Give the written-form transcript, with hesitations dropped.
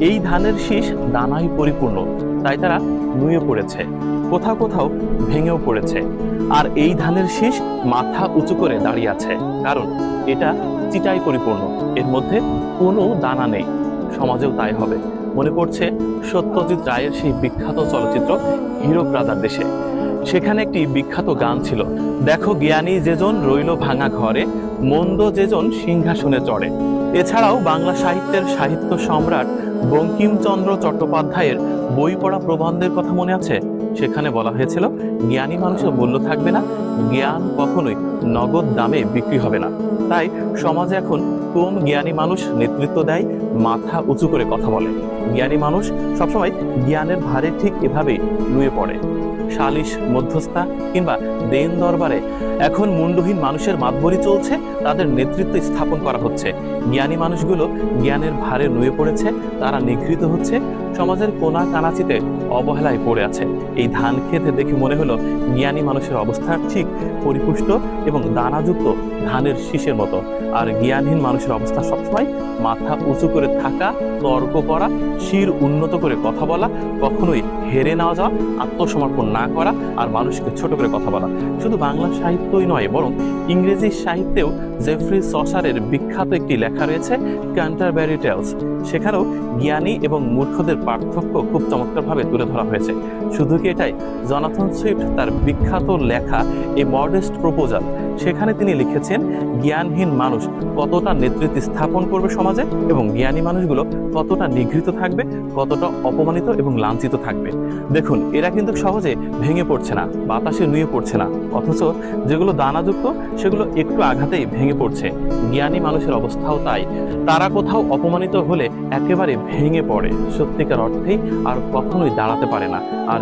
এই ধানের শীষ দানায় পরিপূর্ণ, তাই তারা নুয়ে পড়েছে, কোথাও কোথাও ভেঙেও পড়েছে। আর এই ধানের শীষ মাথা উঁচু করে দাঁড়িয়ে আছে, কারণ এটা চিটায় পরিপূর্ণ, এর মধ্যে কোনো দানা নেই। সমাজেও তাই হবে। মনে পড়ছে সত্যজিৎ রায়ের সেই বিখ্যাত চলচ্চিত্র হীরক রাজার দেশে। সেখানে একটি বিখ্যাত গান ছিল, দেখো জ্ঞানী যেজন রইল ভাঙা ঘরে, মন্দ যেজন সিংহাসনে চড়ে। এছাড়াও বাংলা সাহিত্যের সাহিত্য সম্রাট বঙ্কিমচন্দ্র চট্টোপাধ্যায়ের বই পড়া প্রবন্ধের কথা মনে আছে? সেখানে বলা হয়েছিল, জ্ঞানী মানুষের মূল্য থাকবে না, জ্ঞান কখনোই নগদ দামে বিক্রি হবে না। তাই সমাজে এখন কোন জ্ঞানী মানুষ নেতৃত্ব দেয়, মাথা উঁচু করে কথা বলে। জ্ঞানী মানুষ সবসময় জ্ঞানের ভারে ঠিক এভাবেই নুয়ে পড়ে। সালিশ, মধ্যস্থা কিংবা দেন দরবারে এখন মুন্ডহীন মানুষের মাতবরি চলছে, তাদের নেতৃত্ব স্থাপন করা হচ্ছে। জ্ঞানী মানুষগুলো জ্ঞানের ভারে নুয়ে পড়েছে, তারা নিগৃহীত হচ্ছে, সমাজের কোনা কানাচিতে অবহেলায় পড়ে আছে। এই ধান খেতে দেখে মনে হলো জ্ঞানী মানুষের অবস্থা ঠিক পরিপুষ্ট এবং দানাযুক্ত ধানের শীষের মতো, আর জ্ঞানহীন মানুষের অবস্থা সবসময় মাথা উঁচু করে থাকা, তর্ক করা, শির উন্নত করে কথা বলা, কখনোই হেরে না যাওয়া, আত্মসমর্পণ না করা, আর মানুষকে ছোট করে কথা বলা। শুধু বাংলা সাহিত্যই নয়, বরং ইংরেজি সাহিত্যেও জেফ্রি সসারের বিখ্যাত একটি লেখা রয়েছে, ক্যান্টারব্যারি টেলস। সেখানেও জ্ঞানী এবং মূর্খদের পার্থক্য খুব চমৎকারভাবে তুলে ধরা হয়েছে। শুধু কি এটাই, জনাথন সুইফট তার বিখ্যাত লেখা এ মডেস্ট প্রপোজাল, সেখানে তিনি লিখেছেন জ্ঞানহীন মানুষ কতটা নেতৃত্ব স্থাপন করবে সমাজে, এবং জ্ঞানী মানুষগুলো কতটা নিগৃহীত থাকবে, কতটা অপমানিত এবং লাঞ্ছিত থাকবে। দেখুন, এরা কিন্তু সহজে ভেঙে পড়ছে না, বাতাসে নুয়ে পড়ছে না, অথচ যেগুলো দানাযুক্ত সেগুলো একটু আঘাতেই ভেঙে পড়ছে। জ্ঞানী মানুষের অবস্থাও তাই, তারা কোথাও অপমানিত হলে একেবারে ভেঙে পড়ে, সত্যিকার অর্থেই আর কখনোই দাঁড়াতে পারে না। আর